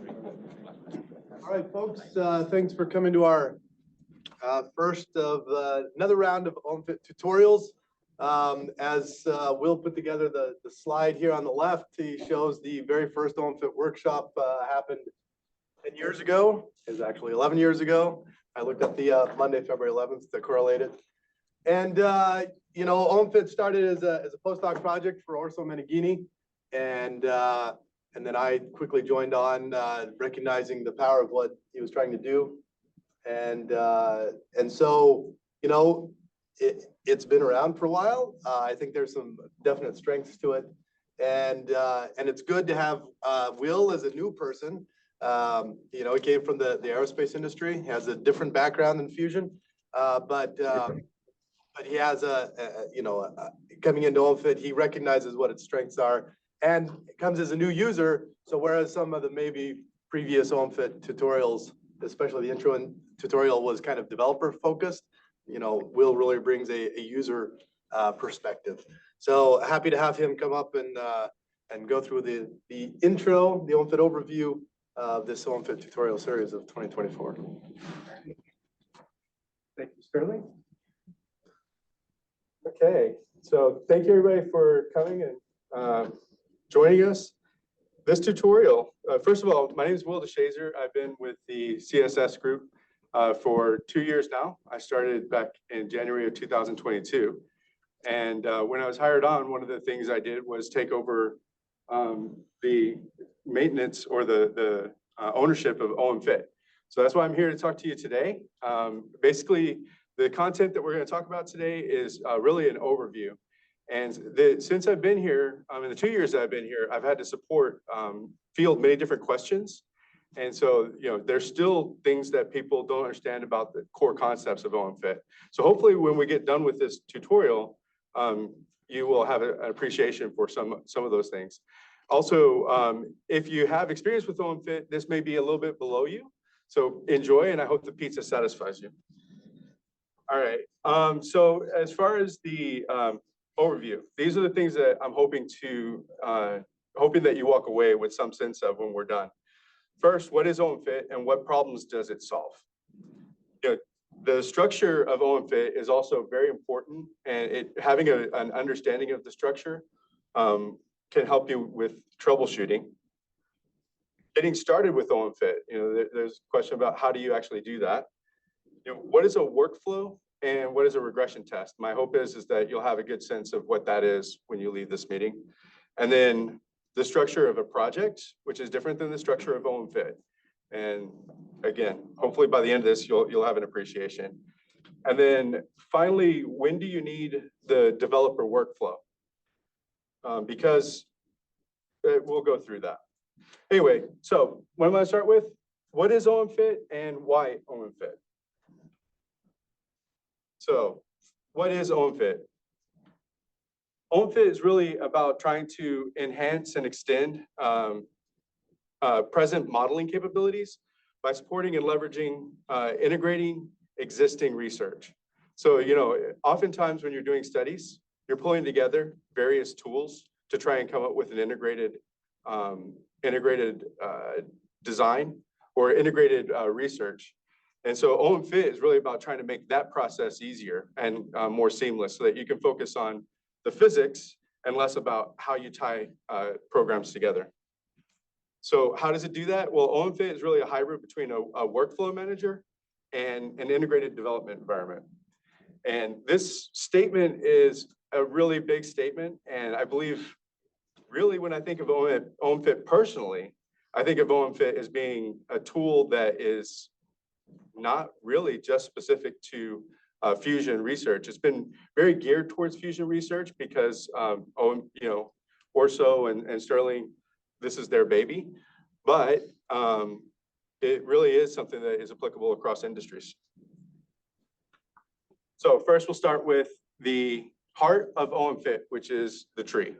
All right, folks, thanks for coming to our first of another round of OMFIT tutorials. As Will put together the slide here on the left, he shows the very first OMFIT workshop happened 10 years ago. It's actually 11 years ago. I looked at the Monday, February 11th to correlate it. And, you know, OMFIT started as a postdoc project for Orso Meneghini. And then I quickly joined on, recognizing the power of what he was trying to do. And so, you know, it's been around for a while. I think there's some definite strengths to it. And it's good to have Will as a new person. You know, he came from the aerospace industry. He has a different background than Fusion, but he has coming into OMFIT, he recognizes what its strengths are and comes as a new user. So whereas some of the maybe previous OMFIT tutorials, especially the intro tutorial, was kind of developer focused, you know, Will really brings a user perspective. So happy to have him come up and go through the intro, the OMFIT overview of this OMFIT tutorial series of 2024. Thank you, Sterling. Okay, so thank you everybody for coming and joining us. This tutorial, first of all, my name is Will DeShazer. I've been with the CSS group for 2 years now. I started back in January of 2022. And when I was hired on, one of the things I did was take over the maintenance or the ownership of OMFIT. So that's why I'm here to talk to you today. Basically, the content that we're going to talk about today is really an overview. And since I've been here, in the 2 years that I've been here, I've had to field many different questions. And so, you know, there's still things that people don't understand about the core concepts of OMFIT. So hopefully when we get done with this tutorial, you will have an appreciation for some of those things. Also, if you have experience with OMFIT, this may be a little bit below you. So enjoy, and I hope the pizza satisfies you. All right, so as far as the overview, these are the things that I'm hoping that you walk away with some sense of when we're done. First, what is OMFIT and what problems does it solve? You know, the structure of OMFIT is also very important, and having an understanding of the structure can help you with troubleshooting. Getting started with OMFIT, you know, there's a question about how do you actually do that? You know, what is a workflow and what is a regression test? My hope is that you'll have a good sense of what that is when you leave this meeting. And then the structure of a project, which is different than the structure of OMFIT. And again, hopefully by the end of this, you'll have an appreciation. And then finally, when do you need the developer workflow? Because we'll go through that. Anyway, so what I'm going to start with, what is OMFIT and why OMFIT? So what is OMFIT? OMFIT is really about trying to enhance and extend present modeling capabilities by supporting and leveraging, integrating existing research. So, you know, oftentimes when you're doing studies, you're pulling together various tools to try and come up with an integrated design or integrated research. And so OMFIT is really about trying to make that process easier and more seamless so that you can focus on the physics and less about how you tie programs together. So how does it do that? Well, OMFIT is really a hybrid between a workflow manager and an integrated development environment. And this statement is a really big statement. And I believe really when I think of OMFIT personally, I think of OMFIT as being a tool that is not really just specific to fusion research. It's been very geared towards fusion research because, you know, Orso and Sterling, this is their baby, but it really is something that is applicable across industries. So first we'll start with the heart of OMFIT, which is the tree.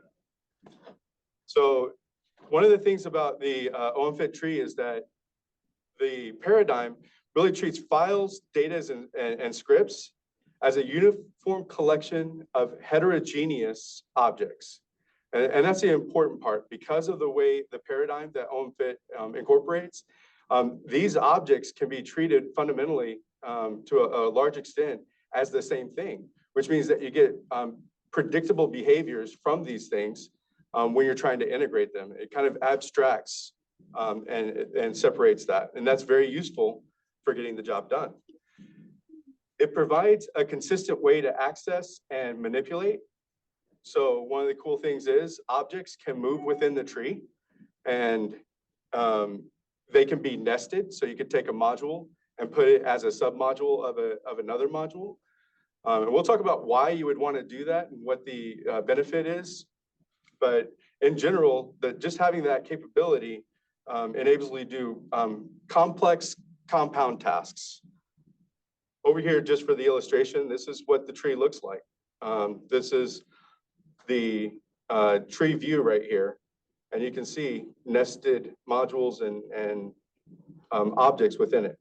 So one of the things about the OMFIT tree is that the paradigm really treats files, data, and scripts as a uniform collection of heterogeneous objects. And that's the important part. Because of the way the paradigm that OMFIT incorporates, these objects can be treated fundamentally to a large extent as the same thing, which means that you get predictable behaviors from these things when you're trying to integrate them. It kind of abstracts and separates that. And that's very useful for getting the job done. It provides a consistent way to access and manipulate. So one of the cool things is objects can move within the tree, and they can be nested. So you could take a module and put it as a submodule of another module. And we'll talk about why you would want to do that and what the benefit is. But in general, just having that capability enables you to do complex compound tasks. Over here, just for the illustration, this is what the tree looks like. This is the tree view right here. And you can see nested modules and objects within it.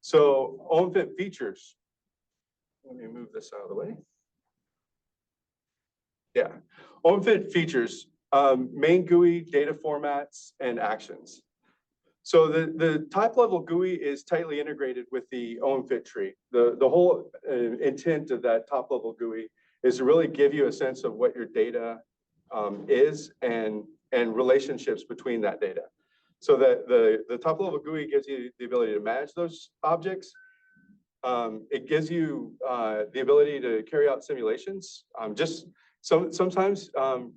So OMFIT features. Let me move this out of the way. Yeah, OMFIT features main GUI, data formats, and actions. So the top level GUI is tightly integrated with the OMFIT tree. The whole intent of that top level GUI is to really give you a sense of what your data is and relationships between that data. So that the top level GUI gives you the ability to manage those objects. It gives you the ability to carry out simulations. Sometimes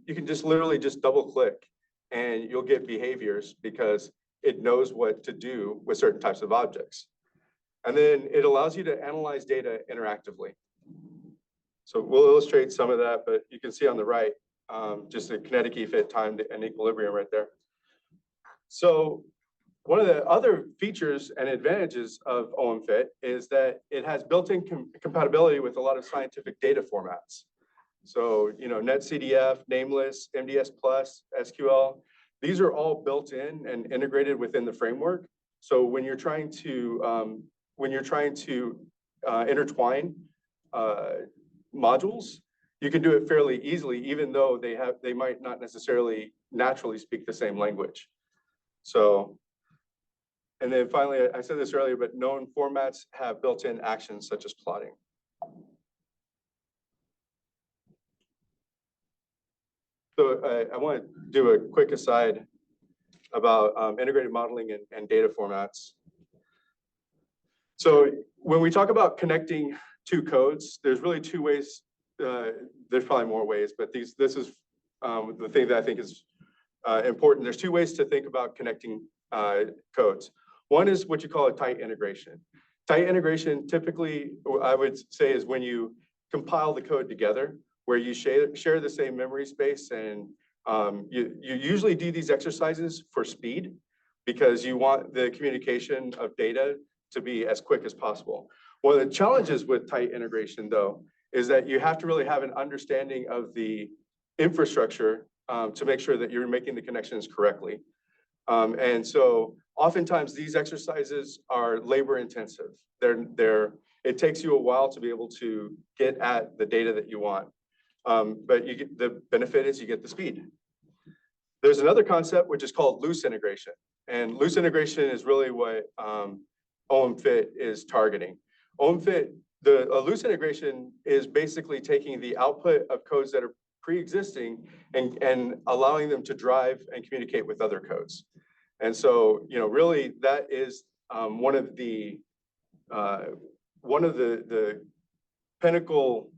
you can just literally just double click and you'll get behaviors because it knows what to do with certain types of objects. And then it allows you to analyze data interactively. So we'll illustrate some of that, but you can see on the right, just the kinetic EFIT time and equilibrium right there. So one of the other features and advantages of OMFIT is that it has built-in compatibility with a lot of scientific data formats. So, NetCDF, Nameless, MDS+, SQL, these are all built in and integrated within the framework. So when you're trying to intertwine modules, you can do it fairly easily, even though they might not necessarily naturally speak the same language. So, and then finally, I said this earlier, but known formats have built-in actions such as plotting. So I want to do a quick aside about integrated modeling and data formats. So when we talk about connecting two codes, there's really two ways. There's probably more ways, but this is the thing that I think is important. There's two ways to think about connecting codes. One is what you call a tight integration. Tight integration typically, I would say, is when you compile the code together, where you share the same memory space, and you usually do these exercises for speed because you want the communication of data to be as quick as possible. One of the challenges with tight integration, though, is that you have to really have an understanding of the infrastructure to make sure that you're making the connections correctly. And so oftentimes these exercises are labor intensive. It takes you a while to be able to get at the data that you want. But you get the benefit is you get the speed. There's another concept which is called loose integration. And loose integration is really what OMFIT is targeting. OMFIT, a loose integration is basically taking the output of codes that are pre-existing and allowing them to drive and communicate with other codes. And so, really that is one of the pinnacle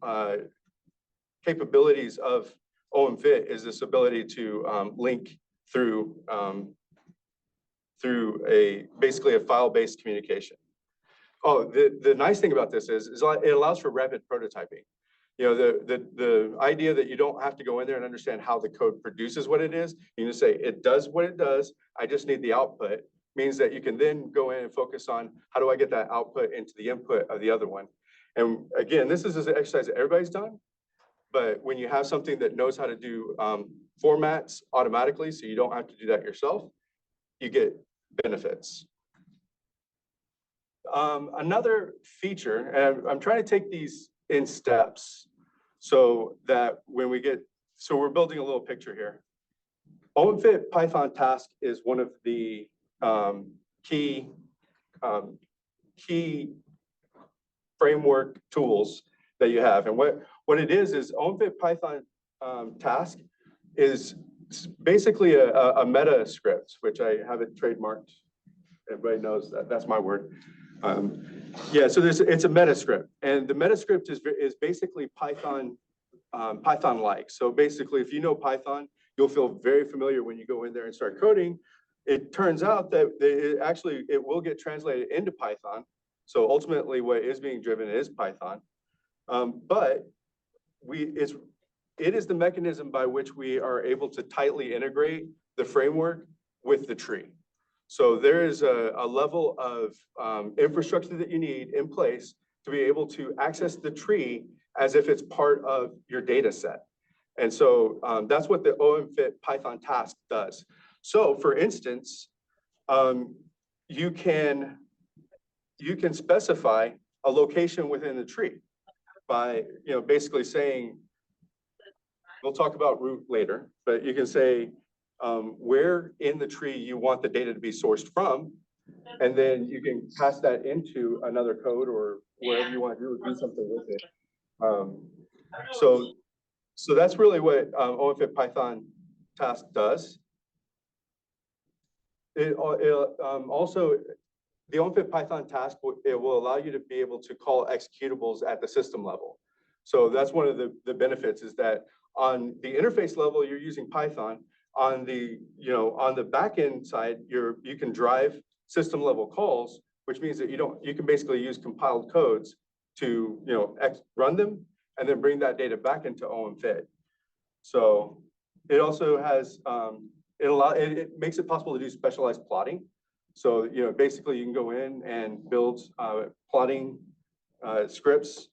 capabilities of OMFIT is this ability to link through basically a file-based communication. Oh, the nice thing about this is it allows for rapid prototyping. The idea that you don't have to go in there and understand how the code produces what it is. You just say, it does what it does. I just need the output, means that you can then go in and focus on how do I get that output into the input of the other one. And again, this is an exercise that everybody's done. But when you have something that knows how to do formats automatically, so you don't have to do that yourself, you get benefits. Another feature, and I'm trying to take these in steps. so that when we get, so we're building a little picture here. OMFIT Python task is one of the key framework tools that you have. And what it is OMFIT Python task is basically a meta script, which I have it trademarked. Everybody knows that that's my word. Yeah, so it's a meta script, and the meta script is basically Python Python-like. So basically, if you know Python, you'll feel very familiar when you go in there and start coding. It turns out that it will get translated into Python. So ultimately, what is being driven is Python, but it is the mechanism by which we are able to tightly integrate the framework with the tree. So there is a level of infrastructure that you need in place to be able to access the tree as if it's part of your data set. And so that's what the OMFIT Python task does. So for instance, you can specify a location within the tree by basically saying, we'll talk about root later, but you can say where in the tree you want the data to be sourced from, and then you can pass that into another code or wherever you want to do something with it. So that's really what OMFIT Python task does. Also, the OMFIT Python task, it will allow you to be able to call executables at the system level. So that's one of the benefits, is that on the interface level, you're using Python. On the backend side, you can drive system level calls, which means that you can basically use compiled codes to run them and then bring that data back into OMFIT. So it also has it makes it possible to do specialized plotting. So basically you can go in and build plotting scripts,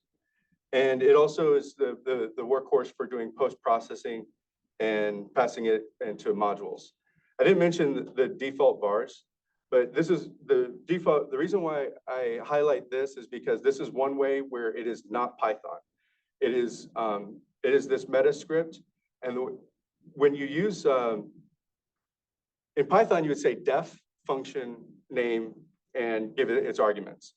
and it also is the workhorse for doing post-processing and passing it into modules. I didn't mention the default vars, but this is the default. The reason why I highlight this is because this is one way where it is not Python. It is this meta script, and when you use in Python, you would say def function name and give it its arguments.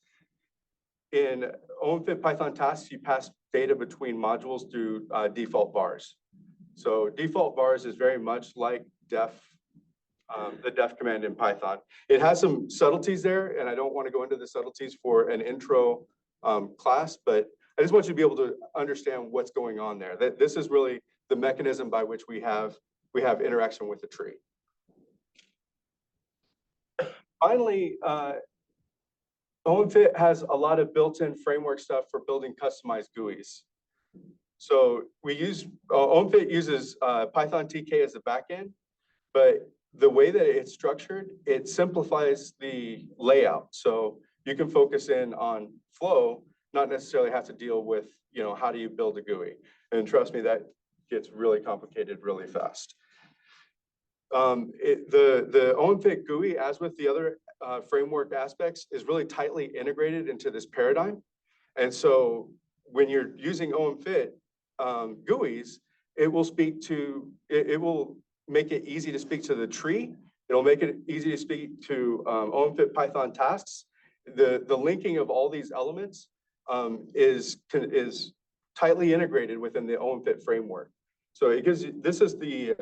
In OMFIT Python tasks, you pass data between modules through default vars. So default vars is very much like def, the def command in Python. It has some subtleties there, and I don't want to go into the subtleties for an intro class, but I just want you to be able to understand what's going on there. That this is really the mechanism by which we have interaction with the tree. Finally, OMFIT has a lot of built-in framework stuff for building customized GUIs. So OMFIT uses Python TK as the backend, but the way that it's structured, it simplifies the layout. So you can focus in on flow, not necessarily have to deal with, how do you build a GUI? And trust me, that gets really complicated really fast. The OMFIT GUI, as with the other framework aspects, is really tightly integrated into this paradigm. And so when you're using OMFIT GUIs, it will make it easy to speak to the tree. It'll make it easy to speak to OMFIT Python tasks. The linking of all these elements is tightly integrated within the OMFIT framework. So it gives you, this is the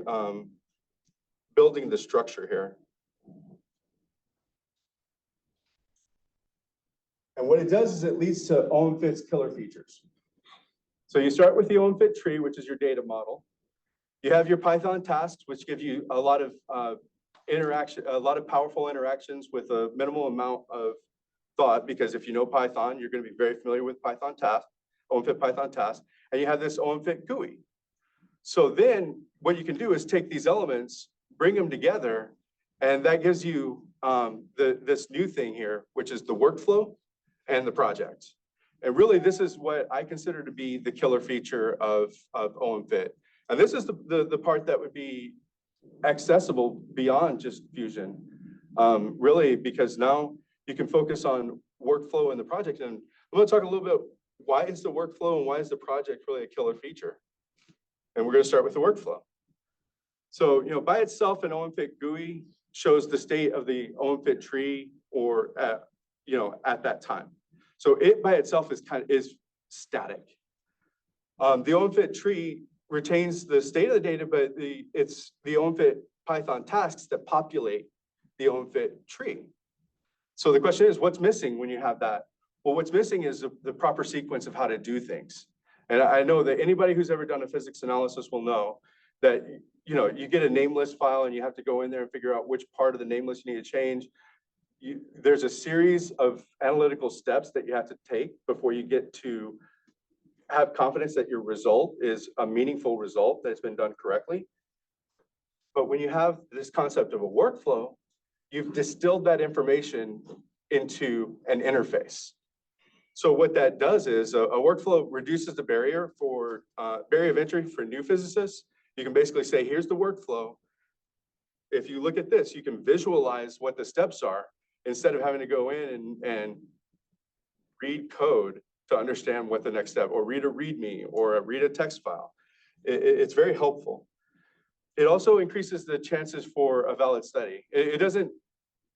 building the structure here. And what it does is it leads to OMFIT's killer features. So you start with the OMFIT tree, which is your data model. You have your Python tasks, which give you a lot of powerful interactions with a minimal amount of thought, because if you know Python, you're going to be very familiar with Python tasks, OMFIT Python tasks, and you have this OMFIT GUI. So then what you can do is take these elements, bring them together, and that gives you this new thing here, which is the workflow and the project. And really, this is what I consider to be the killer feature of OMFIT. And this is the part that would be accessible beyond just Fusion, really, because now you can focus on workflow in the project. And I'm going to talk a little bit why is the workflow and why is the project really a killer feature? And we're going to start with the workflow. So, by itself, an OMFIT GUI shows the state of the OMFIT tree or at that time. So it by itself is static. The OMFIT tree retains the state of the data, but it's the OMFIT Python tasks that populate the OMFIT tree. So the question is, what's missing when you have that? Well, what's missing is the proper sequence of how to do things. And I know that anybody who's ever done a physics analysis will know that you get a nameless file and you have to go in there and figure out which part of the nameless you need to change. There's a series of analytical steps that you have to take before you get to have confidence that your result is a meaningful result that's been done correctly. But when you have this concept of a workflow, you've distilled that information into an interface. So what that does is a workflow reduces the barrier of entry for new physicists. You can basically say, here's the workflow. If you look at this, you can visualize what the steps are instead of having to go in and read code to understand what the next step, or read a README or read a text file. It's very helpful. It also increases the chances for a valid study. It doesn't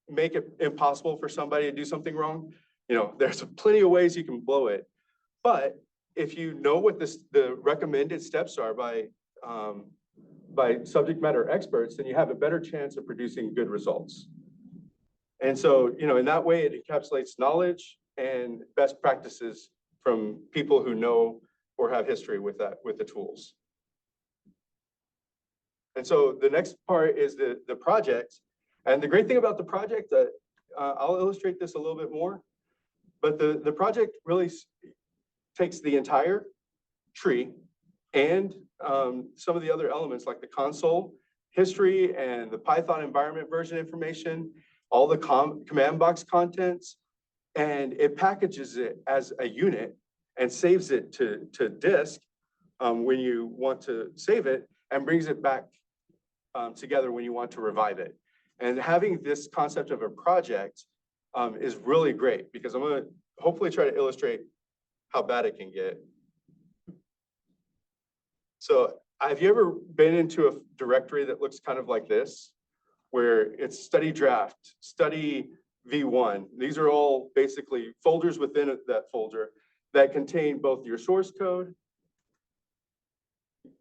make it impossible for somebody to do something wrong. There's plenty of ways you can blow it. But if you know what the recommended steps are by subject matter experts, then you have a better chance of producing good results. And so, in that way, it encapsulates knowledge and best practices from people who know or have history with the tools. And so the next part is the project. And the great thing about the project, I'll illustrate this a little bit more, but the project really takes the entire tree and some of the other elements like the console, history, and the Python environment version information, all the command box contents, and it packages it as a unit and saves it to disk when you want to save it, and brings it back together when you want to revive it. And having this concept of a project is really great, because I'm going to hopefully try to illustrate how bad it can get. So have you ever been into a directory that looks kind of like this, where it's study draft, study V1? These are all basically folders within that folder that contain both your source code.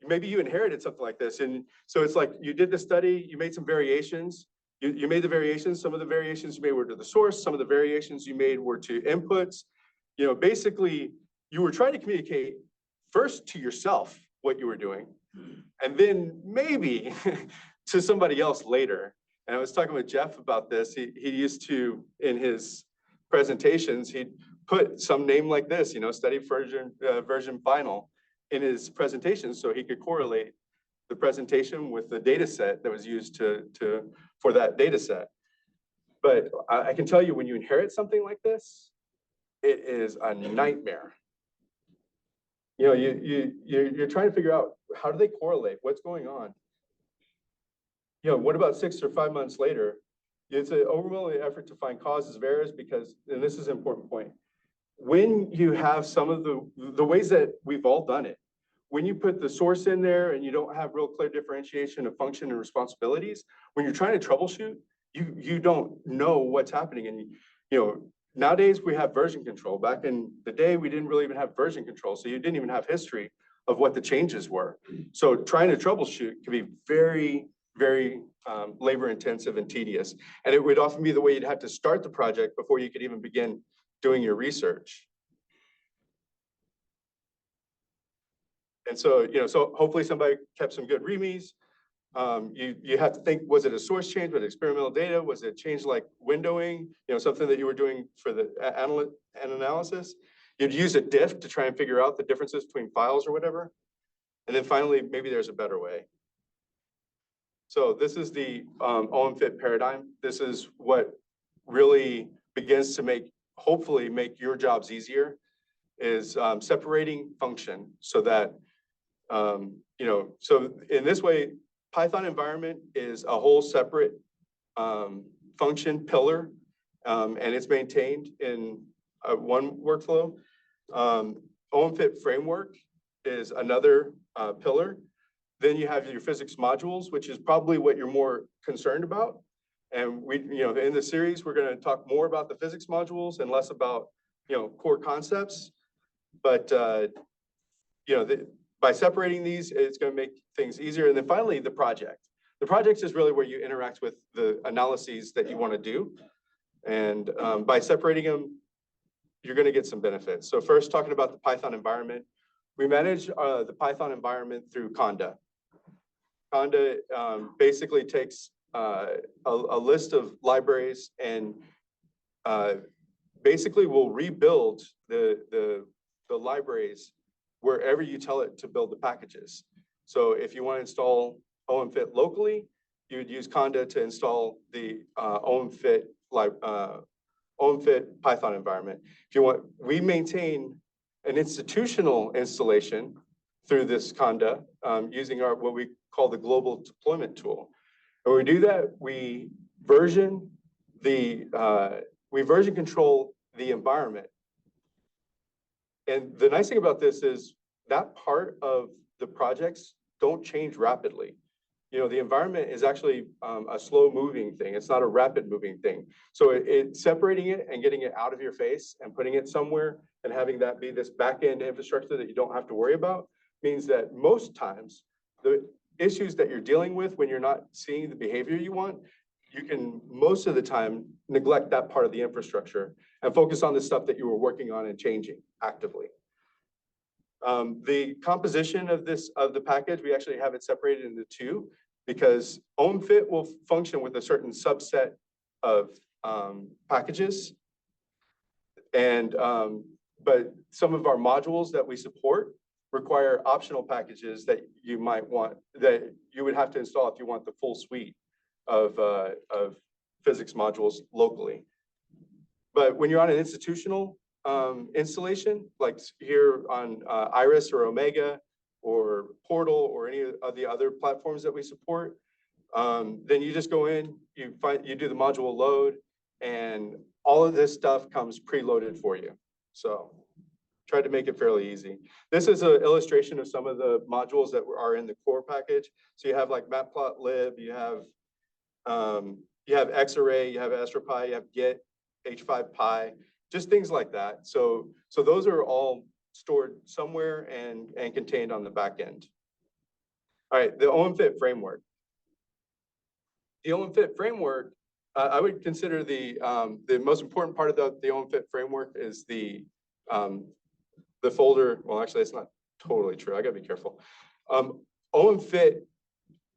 Maybe you inherited something like this. And so it's like you did the study, you made some variations. You made the variations. Some of the variations you made were to the source. Some of the variations you made were to inputs. Basically, you were trying to communicate first to yourself what you were doing, and then maybe to somebody else later. And I was talking with Jeff about this. He used to, in his presentations, he'd put some name like this, study version final in his presentation, so he could correlate the presentation with the data set that was used for that data set. But I can tell you, when you inherit something like this, it is a nightmare. You're trying to figure out, how do they correlate? What's going on? What about 6 or 5 months later? It's an overwhelming effort to find causes of errors, because, and this is an important point, when you have some of the ways that we've all done it, when you put the source in there and you don't have real clear differentiation of function and responsibilities, when you're trying to troubleshoot, you don't know what's happening. And nowadays we have version control. Back in the day, we didn't really even have version control, so you didn't even have history of what the changes were. So trying to troubleshoot can be very, very labor intensive and tedious. And it would often be the way you'd have to start the project before you could even begin doing your research. And so, so hopefully somebody kept some good READMEs. You have to think, was it a source change with experimental data? Was it change like windowing, something that you were doing for the analysis? You'd use a diff to try and figure out the differences between files or whatever. And then finally, maybe there's a better way. So this is the OMFIT paradigm. This is what really begins to hopefully make your jobs easier, is separating function so that, so in this way, Python environment is a whole separate function pillar, and it's maintained in one workflow. OMFIT framework is another pillar. Then you have your physics modules, which is probably what you're more concerned about. And we, in the series, we're going to talk more about the physics modules and less about, core concepts. But, by separating these, it's going to make things easier. And then finally, the project. The project is really where you interact with the analyses that you want to do. And by separating them, you're going to get some benefits. So first, talking about the Python environment. We manage the Python environment through Conda. Conda basically takes a list of libraries and basically will rebuild the libraries wherever you tell it to build the packages. So if you want to install OMFIT locally, you would use Conda to install the OMFIT Python environment. If you want, we maintain an institutional installation through this Conda using what we call the global deployment tool. And when we do that, we version control the environment. And the nice thing about this is that part of the projects don't change rapidly. The environment is actually a slow moving thing. It's not a rapid moving thing. So separating it and getting it out of your face and putting it somewhere and having that be this back-end infrastructure that you don't have to worry about means that most times the issues that you're dealing with when you're not seeing the behavior you want, you can most of the time neglect that part of the infrastructure and focus on the stuff that you were working on and changing actively. The composition of the package, we actually have it separated into two because OMFIT will function with a certain subset of packages. And but some of our modules that we support require optional packages that you might want, that you would have to install if you want the full suite of physics modules locally. But when you're on an institutional installation, like here on Iris or Omega or Portal or any of the other platforms that we support, then you just go in, you do the module load, and all of this stuff comes preloaded for you. So tried to make it fairly easy. This is an illustration of some of the modules that are in the core package. So you have like matplotlib, you have xarray, you have stropy, you have git, h5py, just things like that. So those are all stored somewhere and contained on the back end. All right, the OMFIT framework. The OMFIT framework, I would consider the most important part of the OMFIT framework is the folder. Well, actually, that's not totally true. I gotta be careful. OMFIT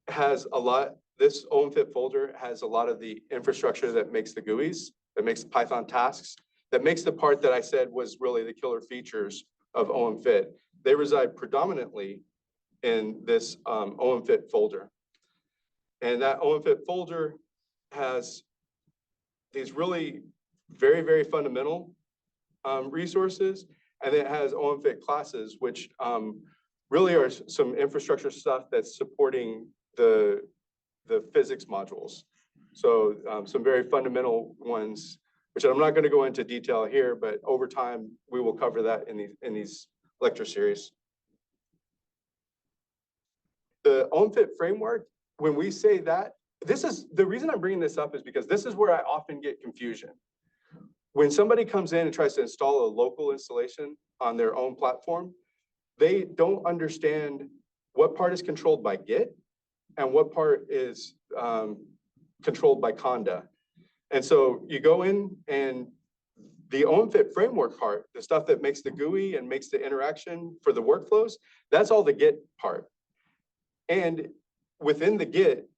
has a lot. This OMFIT folder has a lot of the infrastructure that makes the GUIs, that makes the Python tasks, that makes the part that I said was really the killer features of OMFIT. They reside predominantly in this OMFIT folder. And that OMFIT folder has these really very, very fundamental resources. And it has OMFIT classes, which really are some infrastructure stuff that's supporting the physics modules. So some very fundamental ones, which I'm not going to go into detail here, but over time we will cover that in these lecture series. The OMFIT framework, when we say that, this is the reason I'm bringing this up is because this is where I often get confusion. When somebody comes in and tries to install a local installation on their own platform, they don't understand what part is controlled by Git and what part is controlled by Conda. And so you go in and the OMFIT framework part, the stuff that makes the GUI and makes the interaction for the workflows, that's all the Git part. And within the Git,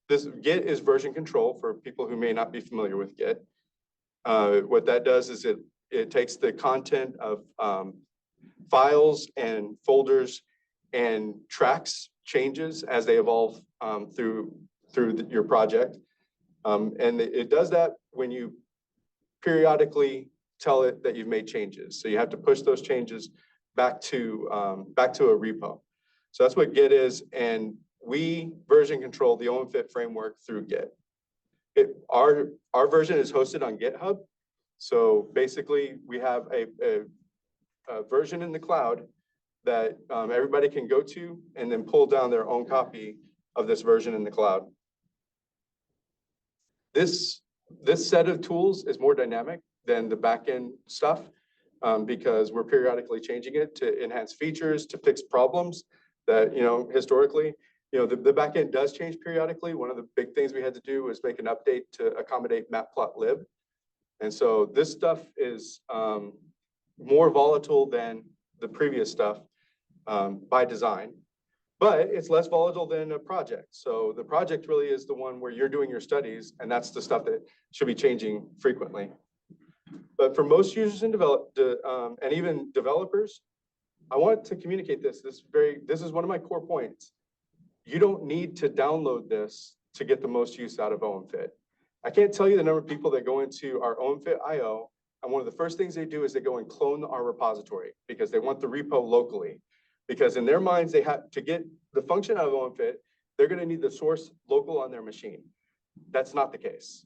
this Git is version control for people who may not be familiar with Git. What that does is it takes the content of files and folders and tracks changes as they evolve through your project. And it does that when you periodically tell it that you've made changes. So you have to push those changes back to a repo. So that's what Git is. And we version control the OMFIT framework through Git. Our version is hosted on GitHub. So basically we have a a version in the cloud that everybody can go to and then pull down their own copy of this version in the cloud. This set of tools is more dynamic than the backend stuff because we're periodically changing it to enhance features, to fix problems that, historically, the backend does change periodically. One of the big things we had to do was make an update to accommodate matplotlib. And so this stuff is more volatile than the previous stuff by design, but it's less volatile than a project. So the project really is the one where you're doing your studies, and that's the stuff that should be changing frequently. But for most users and and even developers, I want to communicate this. This is one of my core points. You don't need to download this to get the most use out of OMFIT. I can't tell you the number of people that go into our OMFIT IO, and one of the first things they do is they go and clone our repository because they want the repo locally. Because in their minds, they have to get the function out of OMFIT, they're going to need the source local on their machine. That's not the case.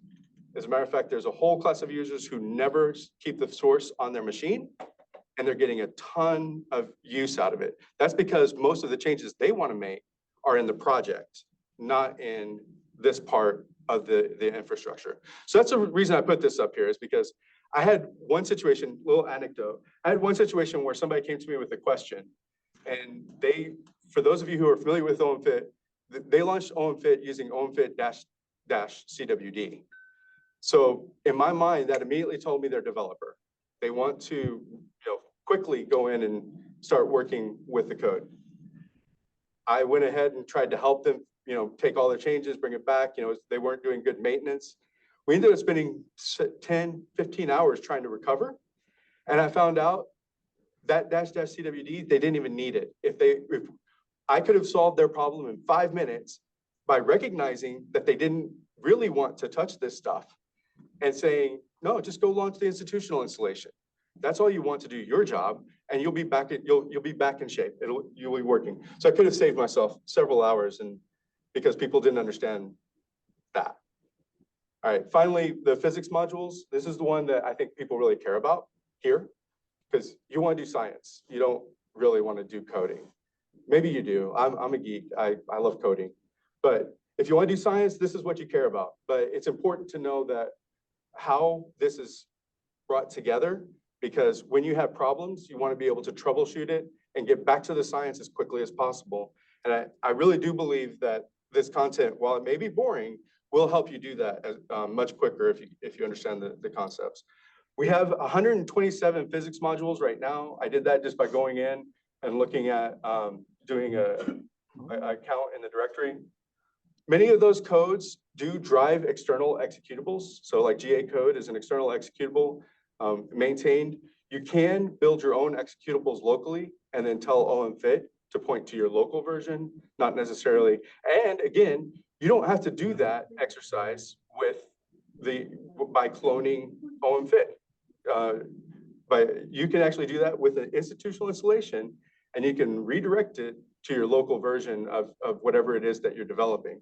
As a matter of fact, there's a whole class of users who never keep the source on their machine, and they're getting a ton of use out of it. That's because most of the changes they want to make are in the project, not in this part of the infrastructure. So that's the reason I put this up here, is because I had one situation, little anecdote. I had one situation where somebody came to me with a question, and for those of you who are familiar with OMFIT, they launched OMFIT using OMFIT-CWD. So in my mind, that immediately told me they're a developer. They want to quickly go in and start working with the code. I went ahead and tried to help them, take all their changes, bring it back. They weren't doing good maintenance. We ended up spending 10, 15 hours trying to recover. And I found out that -CWD, they didn't even need it. If I could have solved their problem in 5 minutes by recognizing that they didn't really want to touch this stuff and saying, no, just go launch the institutional installation. That's all you want to do your job, and you'll be back in shape. You'll be working. So I could have saved myself several hours, and because people didn't understand that. All right, finally, the physics modules. This is the one that I think people really care about here, because you want to do science. You don't really want to do coding. Maybe you do. I'm a geek. I love coding. But if you want to do science, this is what you care about. But it's important to know that how this is brought together, because when you have problems, you want to be able to troubleshoot it and get back to the science as quickly as possible. And I really do believe that this content, while it may be boring, will help you do that much quicker if you understand the concepts. We have 127 physics modules right now. I did that just by going in and looking at doing a count in the directory. Many of those codes do drive external executables. So like GA code is an external executable maintained. You can build your own executables locally and then tell OMFIT to point to your local version, not necessarily. And again, you don't have to do that exercise by cloning OMFIT. You can actually do that with an institutional installation, and you can redirect it to your local version of whatever it is that you're developing.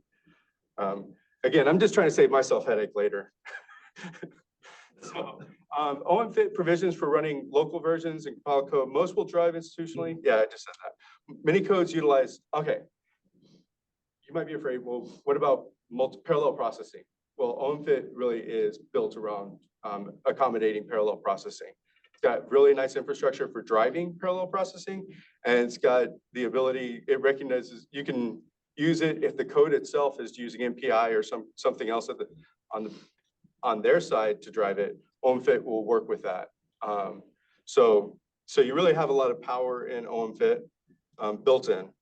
Again, I'm just trying to save myself headache later. So OMFIT provisions for running local versions and compiled code. Most will drive institutionally. Yeah, I just said that. Many codes utilize, okay. You might be afraid, well, what about parallel processing? Well, OMFIT really is built around accommodating parallel processing. It's got really nice infrastructure for driving parallel processing, and it's got the ability, it recognizes, you can use it if the code itself is using MPI or something else on their side to drive it. OMFIT will work with that. So you really have a lot of power in OMFIT built in.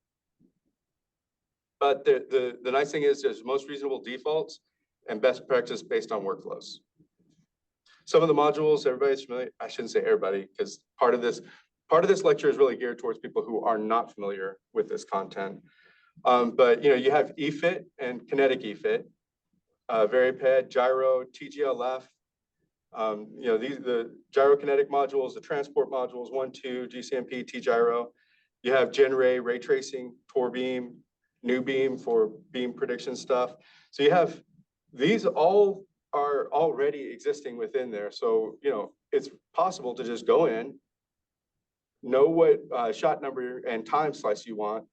But the nice thing is there's most reasonable defaults and best practice based on workflows. Some of the modules, everybody's familiar. I shouldn't say everybody, because part of this lecture is really geared towards people who are not familiar with this content. But you have EFIT and kinetic EFIT, Variped, gyro, TGLF. The gyrokinetic modules, the transport modules, 1, 2, GCMP, T-gyro. You have GenRay, ray tracing, TorBeam, NewBeam for beam prediction stuff. So you have, these all are already existing within there. So, it's possible to just go in, know what shot number and time slice you want,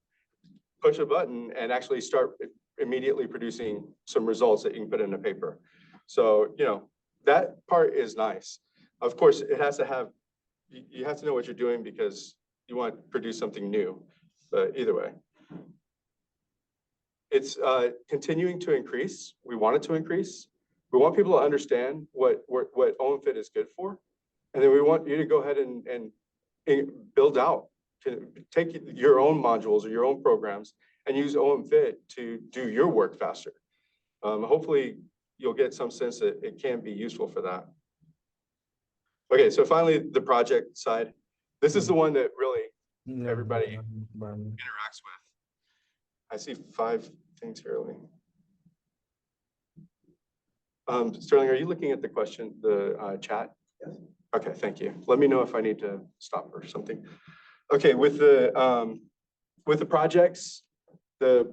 push a button and actually start immediately producing some results that you can put in a paper. So, that part is nice. Of course, it has to have, you have to know what you're doing because you want to produce something new, but either way. It's continuing to increase. We want it to increase. We want people to understand what OMFIT is good for. And then we want you to go ahead and build out, to take your own modules or your own programs and use OMFIT to do your work faster. Hopefully you'll get some sense that it can be useful for that. Okay, so finally the project side. This is the one that really everybody interacts with. I see 5 things here. Sterling, are you looking at the question, the chat? Yes. Okay, thank you. Let me know if I need to stop or something. Okay, with the projects, the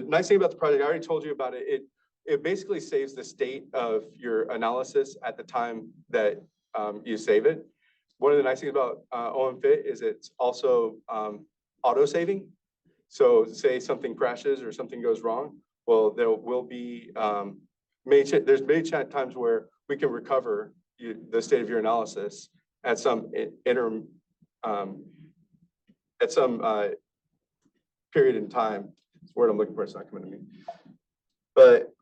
nice thing about the project, I already told you about it. It basically saves the state of your analysis at the time that you save it. One of the nice things about OMFIT is it's also auto saving. So say something crashes or something goes wrong, well, there will be there's many times where we can recover the state of your analysis at some period in time. It's the word I'm looking for. It's not coming to me, but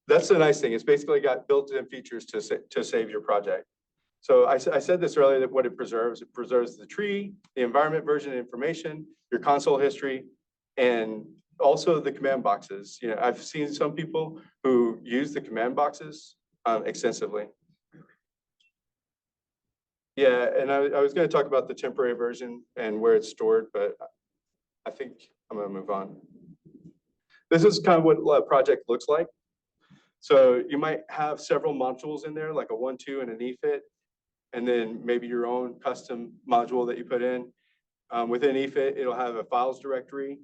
that's the nice thing. It's basically got built-in features to save your project. So I said this earlier, that what it preserves the tree, the environment version information, your console history, and also the command boxes. I've seen some people who use the command boxes extensively. Yeah, and I was going to talk about the temporary version and where it's stored, but I think I'm going to move on. This is kind of what a project looks like. So you might have several modules in there, like a 1, 2, and an EFIT, and then maybe your own custom module that you put in. Within EFIT, it'll have a files directory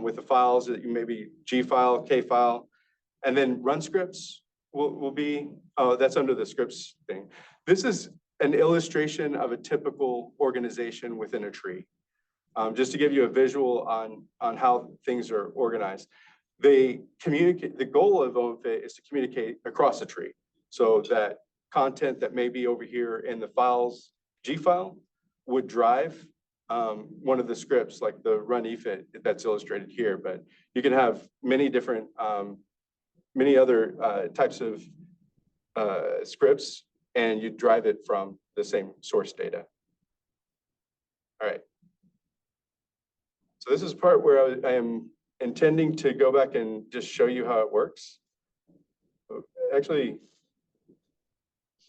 with the files that you maybe G file, K file, and then run scripts will be, that's under the scripts thing. This is an illustration of a typical organization within a tree. Just to give you a visual on how things are organized. The goal of OMFIT is to communicate across the tree, so that content that may be over here in the files G file would drive one of the scripts, like the run EFIT that's illustrated here. But you can have many different, many other types of scripts, and you drive it from the same source data. All right. So this is part where I am intending to go back and just show you how it works. Actually,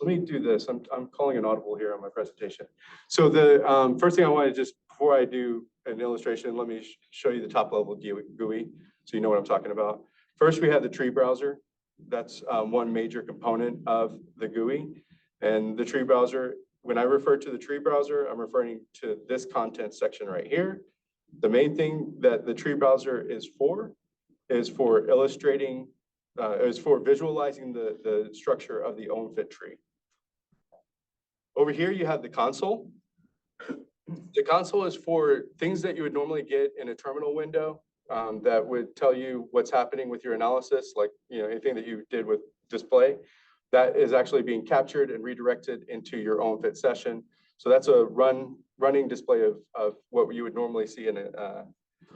let me do this. I'm calling an audible here on my presentation. So the first thing I want to just, before I do an illustration, let me show you the top level GUI so you know what I'm talking about. First, we have the tree browser. That's one major component of the GUI. And the tree browser, when I refer to the tree browser, I'm referring to this content section right here. The main thing that the tree browser is for illustrating, is for visualizing the structure of the OMFIT tree. Over here, you have the console. The console is for things that you would normally get in a terminal window that would tell you what's happening with your analysis, like anything that you did with display. That is actually being captured and redirected into your OMFIT session. So that's a running display of what you would normally see in a,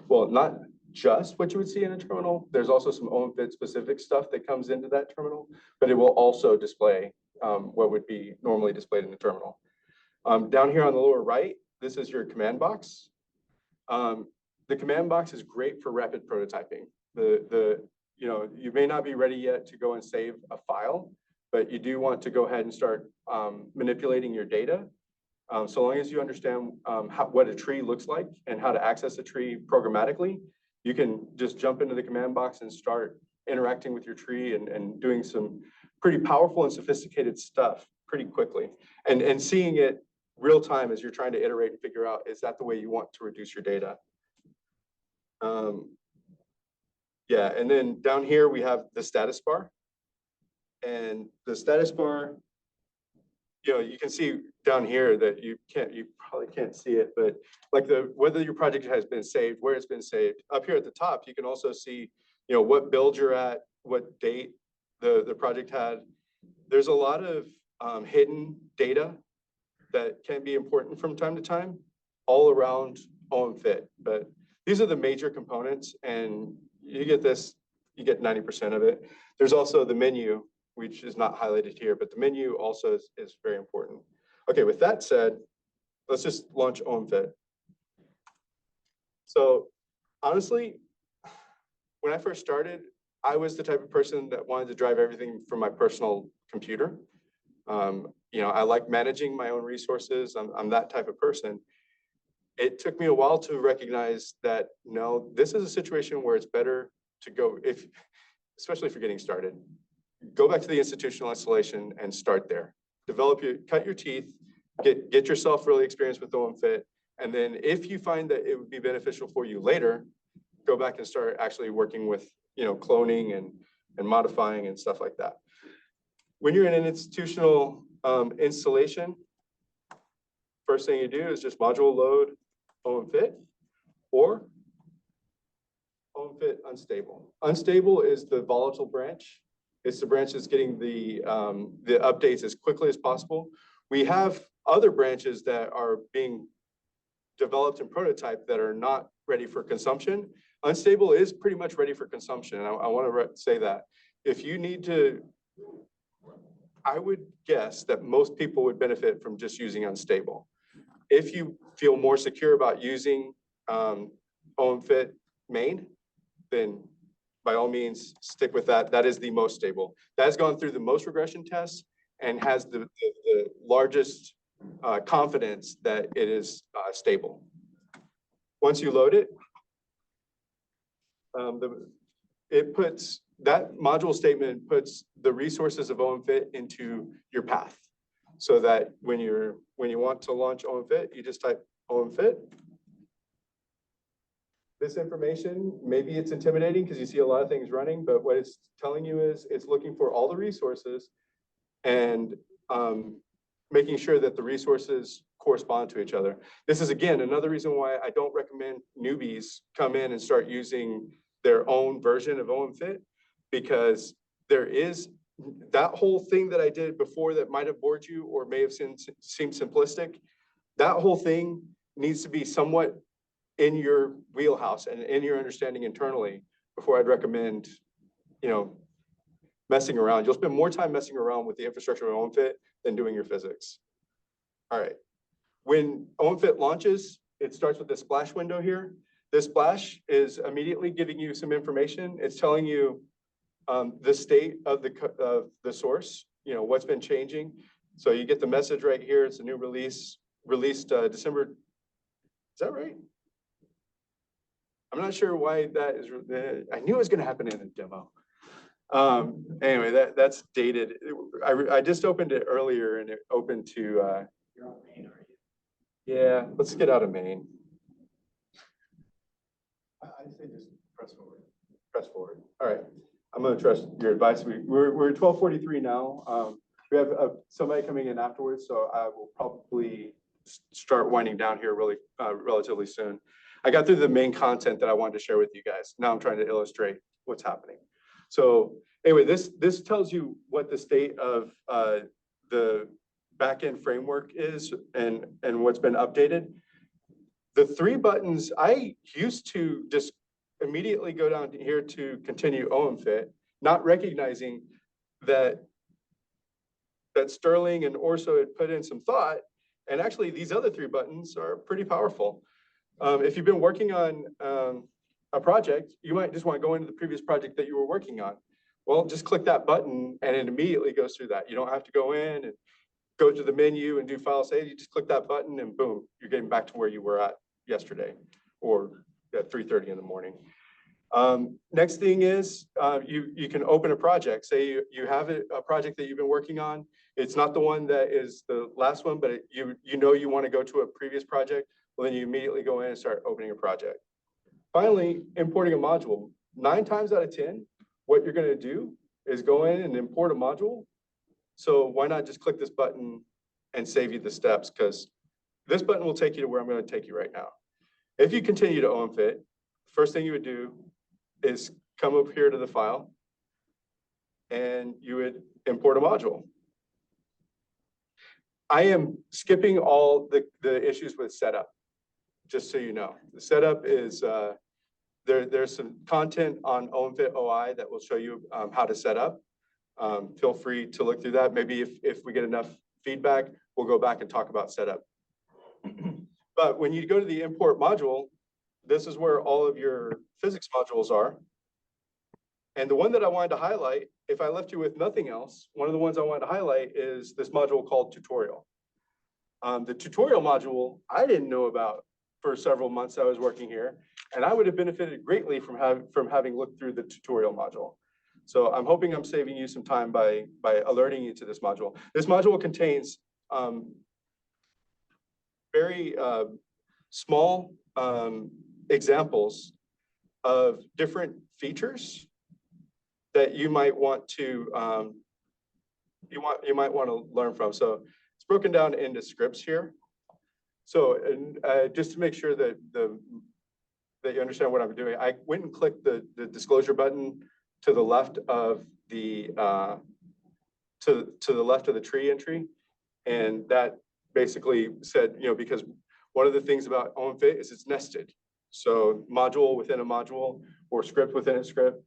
well, not just what you would see in a terminal. There's also some OMFIT specific stuff that comes into that terminal, but it will also display what would be normally displayed in the terminal. Down here on the lower right, this is your command box. The command box is great for rapid prototyping. You may not be ready yet to go and save a file, but you do want to go ahead and start manipulating your data. So long as you understand what a tree looks like and how to access a tree programmatically, you can just jump into the command box and start interacting with your tree and doing some pretty powerful and sophisticated stuff pretty quickly. And seeing it real time as you're trying to iterate and figure out, is that the way you want to reduce your data? Yeah, and then down here we have the status bar. And the status bar, you can see down here that you probably can't see it, but like whether your project has been saved, where it's been saved. Up here at the top, you can also see, what build you're at, what date the project had. There's a lot of hidden data that can be important from time to time all around OMFIT, but these are the major components, and you get 90% of it. There's also the menu, which is not highlighted here, but the menu also is very important. Okay, with that said, let's just launch OMFIT. So honestly, when I first started, I was the type of person that wanted to drive everything from my personal computer. I like managing my own resources. I'm that type of person. It took me a while to recognize that, no, this is a situation where it's better to go, especially if you're getting started, go back to the institutional installation and start there. Cut your teeth, get yourself really experienced with OMFIT. And then if you find that it would be beneficial for you later, go back and start actually working with, cloning and modifying and stuff like that. When you're in an institutional installation, first thing you do is just module load OMFIT or OMFIT unstable. Unstable is the volatile branch. It's the branch that's getting the updates as quickly as possible. We have other branches that are being developed and prototyped that are not ready for consumption. Unstable is pretty much ready for consumption. I want to say that. If you need to, I would guess that most people would benefit from just using unstable. If you feel more secure about using OMFIT main, then by all means, stick with that. That is the most stable. That has gone through the most regression tests and has the largest confidence that it is stable. Once you load it, that module statement puts the resources of OMFIT into your path, so that when you want to launch OMFIT, you just type OMFIT. This information, maybe it's intimidating because you see a lot of things running, but what it's telling you is it's looking for all the resources and making sure that the resources correspond to each other. This is, again, another reason why I don't recommend newbies come in and start using their own version of OMFIT, because there is that whole thing that I did before that might have bored you or may have seemed simplistic. That whole thing needs to be somewhat in your wheelhouse and in your understanding internally before I'd recommend, messing around. You'll spend more time messing around with the infrastructure of OMFIT than doing your physics. All right. When OMFIT launches, it starts with this splash window here. This splash is immediately giving you some information. It's telling you the state of the source, what's been changing. So you get the message right here. It's a new release, released December. Is that right? I'm not sure why that is. I knew it was going to happen in a demo. Anyway, that's dated. I just opened it earlier and it opened to. You're on main, are you? Yeah, let's get out of main. I say just press forward. Press forward. All right. I'm going to trust your advice. We're 12:43 now. We have somebody coming in afterwards, so I will probably start winding down here relatively soon. I got through the main content that I wanted to share with you guys. Now I'm trying to illustrate what's happening. So anyway, this tells you what the state of the backend framework is and what's been updated. The three buttons, I used to just immediately go down here to continue OMFIT, not recognizing that Sterling and Orso had put in some thought. And actually, these other three buttons are pretty powerful. If you've been working on a project, you might just want to go into the previous project that you were working on. Well, just click that button and it immediately goes through that. You don't have to go in and go to the menu and do file save. You just click that button and boom, you're getting back to where you were at yesterday or at 3:30 in the morning. Next thing is you can open a project. Say you have a project that you've been working on. It's not the one that is the last one, but you want to go to a previous project. Well, then you immediately go in and start opening a project. Finally, importing a module. 9 times out of 10, what you're going to do is go in and import a module. So why not just click this button and save you the steps, because this button will take you to where I'm going to take you right now. If you continue to OMFIT, first thing you would do is come up here to the file, and you would import a module. I am skipping all the issues with setup, just so you know. The setup is, there's some content on OMFIT OI that will show you how to set up. Feel free to look through that. Maybe if we get enough feedback, we'll go back and talk about setup. But when you go to the import module, this is where all of your physics modules are. And the one that I wanted to highlight, if I left you with nothing else, one of the ones I wanted to highlight is this module called tutorial. The tutorial module, I didn't know about for several months I was working here, and I would have benefited greatly from having looked through the tutorial module. So I'm hoping I'm saving you some time by alerting you to this module. This module contains very small examples of different features that you might want to learn from. So it's broken down into scripts here. So just to make sure that you understand what I'm doing, I went and clicked the disclosure button to the left of the left of the tree entry, and that basically said, because one of the things about OMFIT is it's nested. So module within a module or script within a script.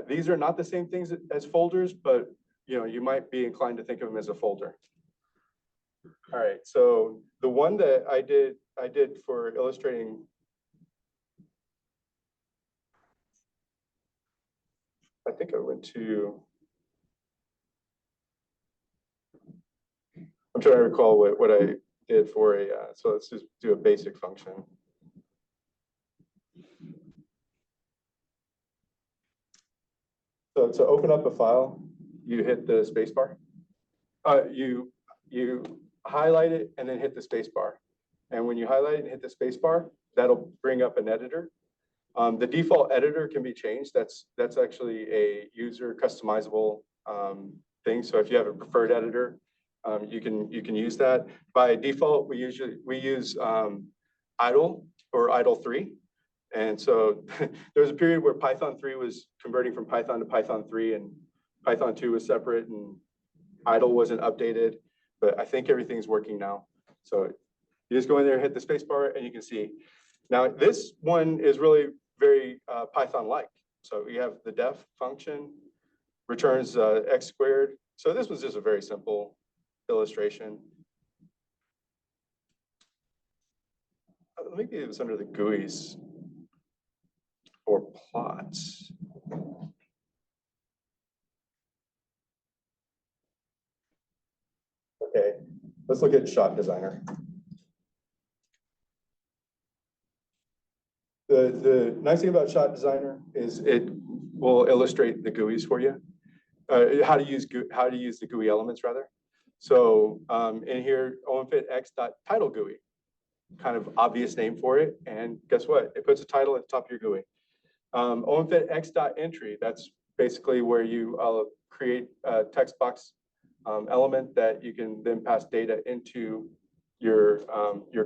These are not the same things as folders, but you might be inclined to think of them as a folder. All right, so the one that I did for illustrating I think I went to, I'm trying to recall what I did for a, so let's just do a basic function. So to open up a file, you hit the space bar. You highlight it and then hit the space bar. And when you highlight it and hit the space bar, that'll bring up an editor. The default editor can be changed. That's actually a user customizable thing. So if you have a preferred editor, you can use that. By default, we use idle or idle 3. And so there was a period where Python 3 was converting from Python to Python 3, and Python 2 was separate, and idle wasn't updated. But I think everything's working now. So you just go in there, hit the space bar, and you can see. Now this one is really very Python-like. So we have the def function, returns x squared. So this was just a very simple illustration. Maybe it was under the GUIs or plots. Okay, let's look at Shot Designer. The nice thing about Shot Designer is it will illustrate the GUIs for you. How to use the GUI elements rather. So in here, OMFIT X.title GUI, kind of obvious name for it. And guess what? It puts a title at the top of your GUI. OMFIT X.entry, that's basically where you create a text box element that you can then pass data into your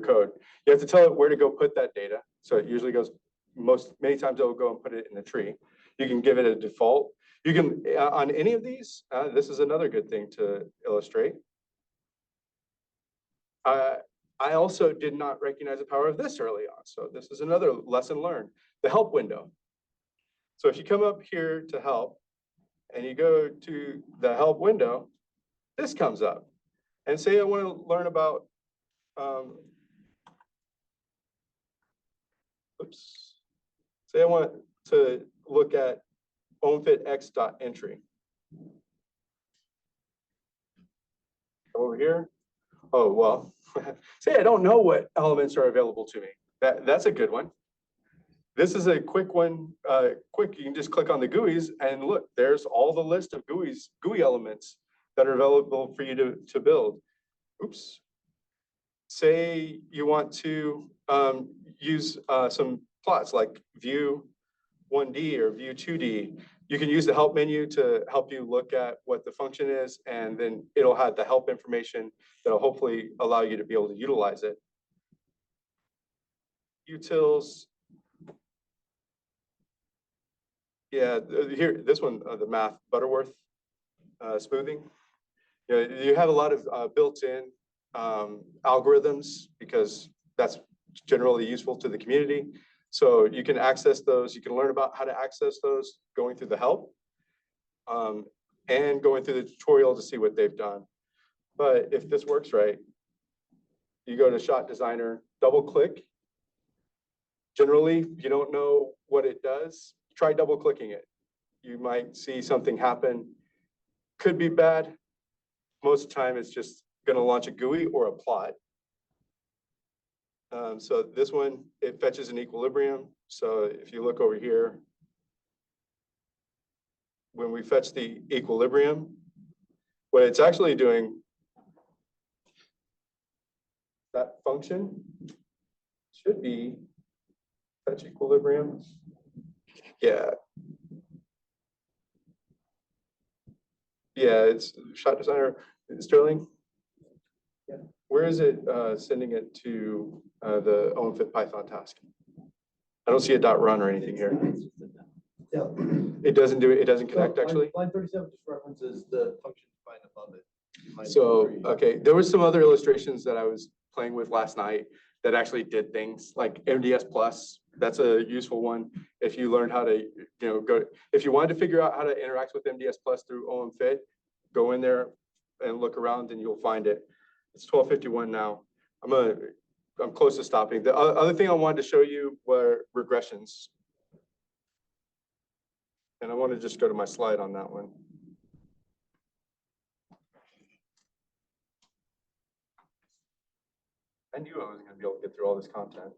code. You have to tell it where to go put that data. So it usually goes, many times it will go and put it in the tree. You can give it a default. You can, on any of these, this is another good thing to illustrate. I also did not recognize the power of this early on. So this is another lesson learned, the help window. So if you come up here to help and you go to the help window, this comes up. And say I want to learn about, say I want to look at OMFIT X.entry. Over here. Oh, well, say I don't know what elements are available to me. That's a good one. This is a quick one. You can just click on the GUIs and look, there's all the list of GUI elements that are available for you to build. Oops. Say you want to use some plots like view 1D or view 2D. you can use the help menu to help you look at what the function is, and then it'll have the help information that'll hopefully allow you to be able to utilize it. Utils. Yeah, here, this one, the math, Butterworth smoothing. You have a lot of built-in algorithms because that's generally useful to the community. So you can access those. You can learn about how to access those going through the help and going through the tutorial to see what they've done. But if this works right, you go to Shot Designer, double click. Generally, if you don't know what it does, try double clicking it. You might see something happen. Could be bad. Most of the time, it's just going to launch a GUI or a plot. So this one, it fetches an equilibrium. So if you look over here, when we fetch the equilibrium, what it's actually doing, that function should be fetch equilibrium. Yeah. Yeah, it's Shot Designer. Sterling? Yeah. Where is it sending it to the OMFIT Python task? I don't see a .run or anything here. Yeah. It doesn't do it. It doesn't connect So actually. Line 37 just references the function defined above it. So, okay, there was some other illustrations that I was playing with last night that actually did things like MDS plus. That's a useful one. If you learned how to, if you wanted to figure out how to interact with MDS plus through OMFIT, go in there and look around and you'll find it. It's 12:51 now. I'm close to stopping. The other thing I wanted to show you were regressions. And I want to just go to my slide on that one. I knew I was going to be able to get through all this content.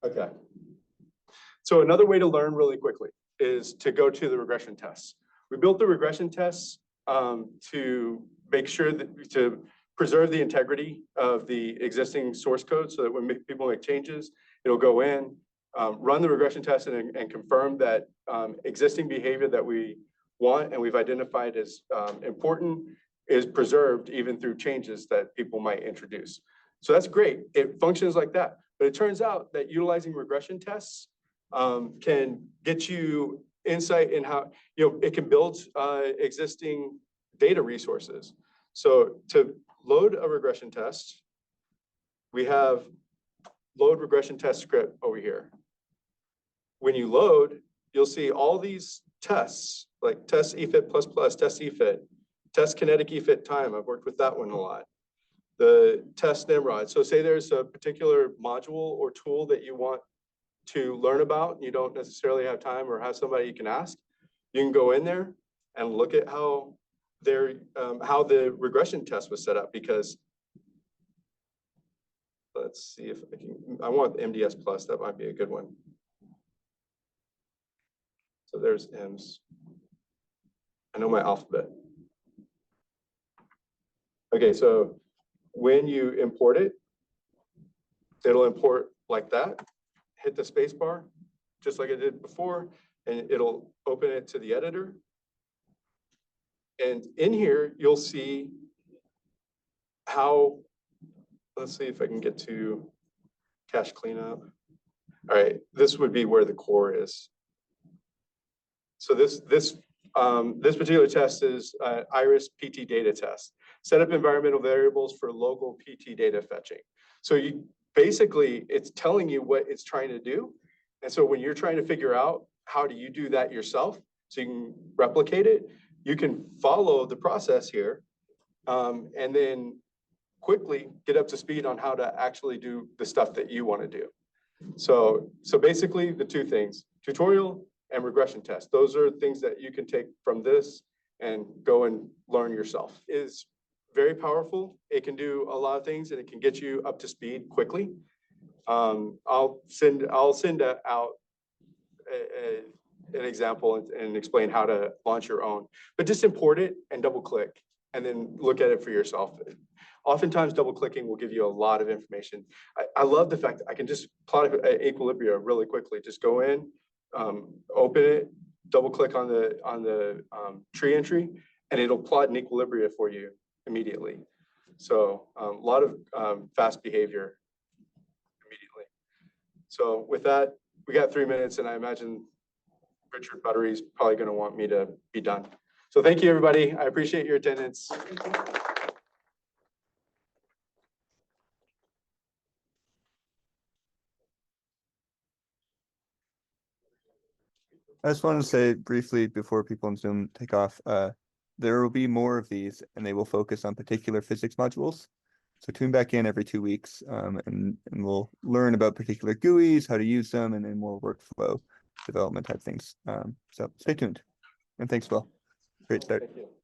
Okay. So another way to learn really quickly is to go to the regression tests. We built the regression tests to make sure that to preserve the integrity of the existing source code so that when people make changes, it'll go in, run the regression test and confirm that existing behavior that we want and we've identified as important is preserved even through changes that people might introduce. So that's great. It functions like that. But it turns out that utilizing regression tests can get you insight in how, it can build existing data resources. So to load a regression test, we have load regression test script over here. When you load, you'll see all these tests, like test EFIT++, test EFIT, test kinetic EFIT time. I've worked with that one a lot. The test Nimrod. So say there's a particular module or tool that you want to learn about, and you don't necessarily have time or have somebody you can ask, you can go in there and look at how the regression test was set up, because let's see if I want MDS plus, that might be a good one. So there's M's. I know my alphabet. Okay, so when you import it, it'll import like that. Hit the space bar, just like I did before, and it'll open it to the editor. And in here, you'll see how, let's see if I can get to cache cleanup. All right, this would be where the core is. So this particular test is Iris PT data test. Set up environmental variables for local PT data fetching. So basically, it's telling you what it's trying to do. And so when you're trying to figure out how do you do that yourself, so you can replicate it, you can follow the process here and then quickly get up to speed on how to actually do the stuff that you want to do. So basically the two things, tutorial and regression test, those are things that you can take from this and go and learn yourself. Is very powerful. It can do a lot of things and it can get you up to speed quickly. I'll send out an example and explain how to launch your own, but just import it and double click and then look at it for yourself. Oftentimes, double clicking will give you a lot of information. I love the fact that I can just plot an equilibria really quickly. Just go in, open it, double click on the tree entry, and it'll plot an equilibria for you immediately. So a lot of fast behavior immediately. So with that, we got 3 minutes, and I imagine Richard Buttery is probably going to want me to be done. So thank you, everybody. I appreciate your attendance. I just want to say briefly before people on Zoom take off, there will be more of these and they will focus on particular physics modules. So tune back in every 2 weeks and we'll learn about particular GUIs, how to use them, and then more workflow development type things. So stay tuned. And thanks, Will. Great start. Thank you.